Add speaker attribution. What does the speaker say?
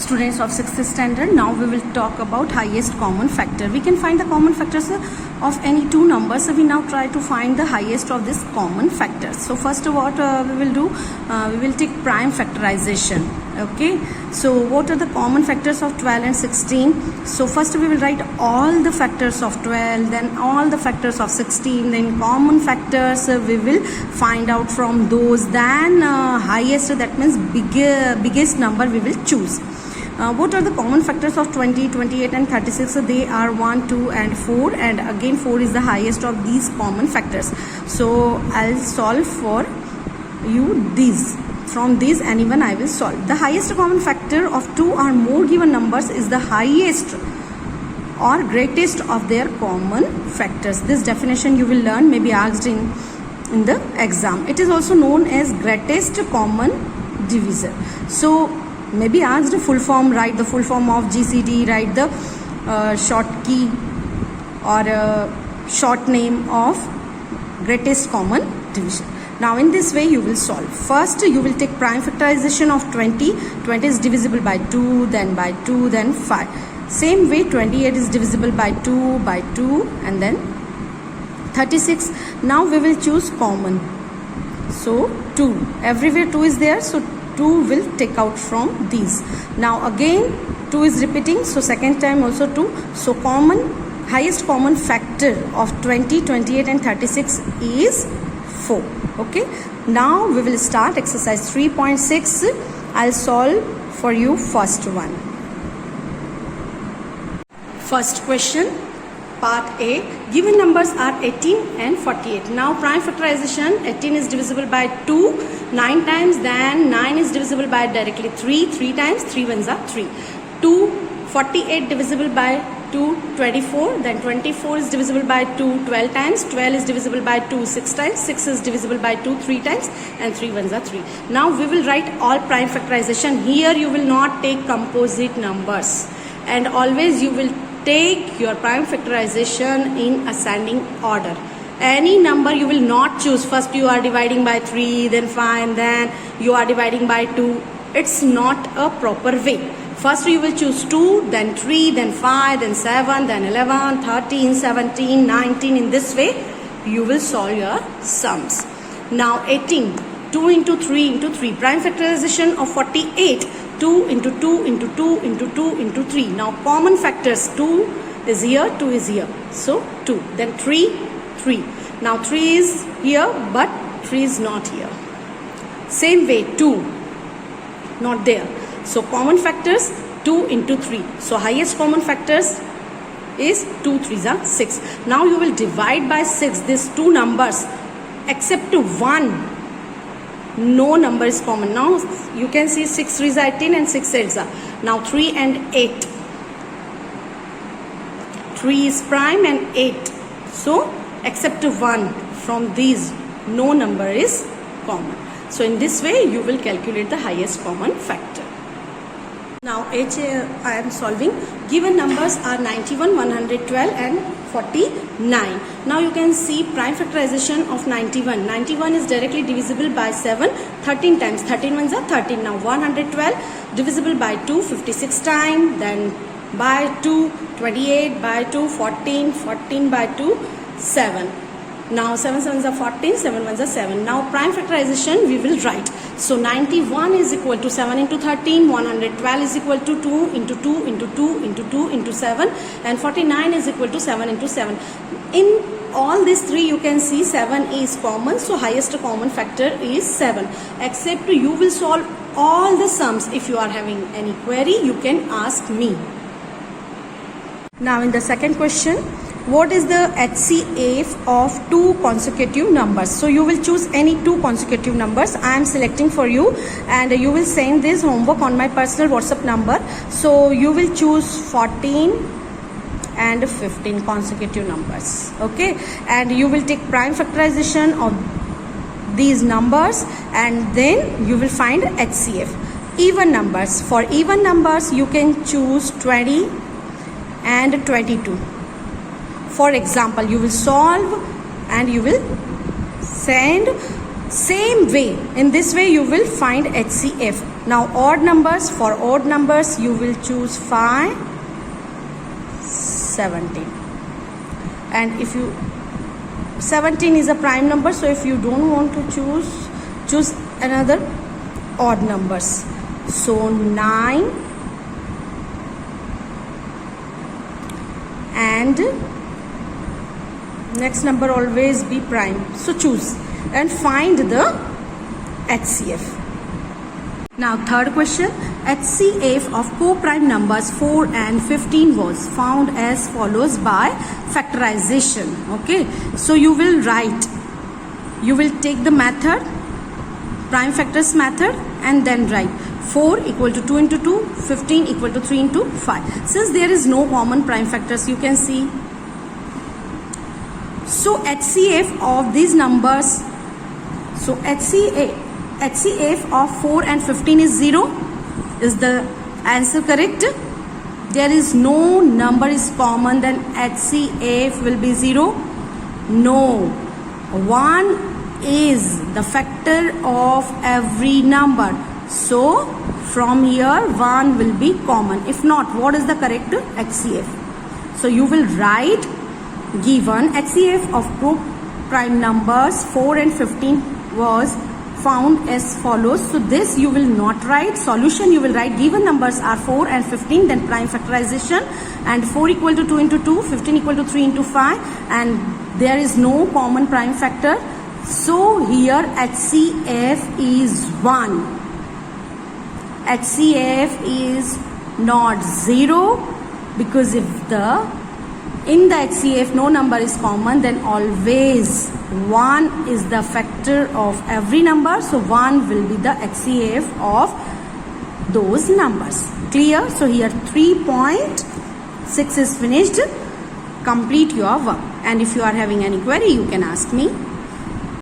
Speaker 1: students of 6th standard. Now we will talk about highest common factor. We can find the common factors of any two numbers. So we now try to find the highest of this common factors. So first what we will do, we will take prime factorization. Okay, so what are the common factors of 12 and 16? So first we will write all the factors of 12, then all the factors of 16, then common factors we will find out from those, then highest, that means biggest number we will choose. What are the common factors of 20, 28 and 36? So they are 1, 2 and 4, and again 4 is the highest of these common factors. So I'll solve for you these. From these and even I will solve. The highest common factor of two or more given numbers is the highest or greatest of their common factors. This definition you will learn, may be asked in the exam. It is also known as greatest common divisor. So maybe asked full form, write the full form of GCD, write the short key or short name of greatest common divisor. Now in this way you will solve. First you will take prime factorization of 20. 20 is divisible by 2, then by 2, then 5. Same way 28 is divisible by 2, and then 36. Now we will choose common. So 2. Everywhere 2 is there, so 2 will take out from these. Now again 2 is repeating, so second time also 2. So highest common factor of 20, 28 and 36 is 4. Okay, now we will start exercise 3.6. I'll solve for you first one. First question, part A. Given numbers are 18 and 48. Now prime factorization, 18 is divisible by 2 9 times, then 9 is divisible by directly 3 times, 3 ones are 3. 48 divisible by 2 24, then 24 is divisible by 2 12 times, 12 is divisible by 2 6 times, 6 is divisible by 2 3 times, and 3 ones are 3. Now we will write all prime factorization. Here you will not take composite numbers, and always you will take your prime factorization in ascending order. Any number you will not choose. First you are dividing by 3, then 5, then you are dividing by 2. It's not a proper way. First you will choose 2, then 3, then 5, then 7, then 11, 13, 17, 19. In this way, you will solve your sums. Now 18, 2 into 3 into 3. Prime factorization of 48, 2 into 2 into 2 into 2 into 3. Now common factors, 2 is here, 2 is here. So 2, then 3, 3. Now 3 is here, but 3 is not here. Same way, 2, not there. So common factors 2 into 3. So highest common factors is 2 3s are 6. Now you will divide by 6 these two numbers except 1. No number is common. Now you can see 6 3s are 18 and 6 8s are. Now 3 and 8. 3 is prime and 8. So except 1 from these, no number is common. So in this way you will calculate the highest common factor. Now I am solving. Given numbers are 91, 112 and 49. Now you can see prime factorization of 91. 91 is directly divisible by 7 13 times. 13 ones are 13. Now 112 divisible by 2 56 times, then by 2 28, by 2 14, 14 by 2 7. Now 7 sevens are 14, 7 ones are 7. Now prime factorization we will write. So 91 is equal to 7 into 13, 112 is equal to 2 into 2 into 2 into 2 into 7, and 49 is equal to 7 into 7. In all these three you can see 7 is common, so highest common factor is 7. Except you will solve all the sums. If you are having any query you can ask me. Now in the second question, what is the HCF of two consecutive numbers? So you will choose any two consecutive numbers. I am selecting for you, and you will send this homework on my personal WhatsApp number. So you will choose 14 and 15 consecutive numbers. Okay, and you will take prime factorization of these numbers, and then you will find HCF. Even numbers. For even numbers you can choose 20 and 22. For example, you will solve and you will send Same way, in this way you will find HCF. Now odd numbers, for odd numbers you will choose 5, 17. And if you 17 is a prime number, so if you don't want to choose another odd numbers. So 9 and next number always be prime. So choose and find the HCF. Now third question, HCF of co-prime numbers 4 and 15 was found as follows by factorization. Okay, so you will take the method, prime factors method, and then write 4 equal to 2 into 2, 15 equal to 3 into 5. Since there is no common prime factors, you can see. So HCF of these numbers, so HCF of 4 and 15 is 0. Is the answer correct? There is no number is common, then HCF will be 0. No. 1 is the factor of every number. So from here 1 will be common. If not, what is the correct HCF? So you will write given HCF of prime numbers 4 and 15 was found as follows. So this you will not write. Solution you will write given numbers are 4 and 15, then prime factorization, and 4 equal to 2 into 2, 15 equal to 3 into 5, and there is no common prime factor. So here HCF is 1. HCF is not 0, because if in the HCF no number is common, then always 1 is the factor of every number. So 1 will be the HCF of those numbers. Clear? So here 3.6 is finished. Complete your work. And if you are having any query, you can ask me.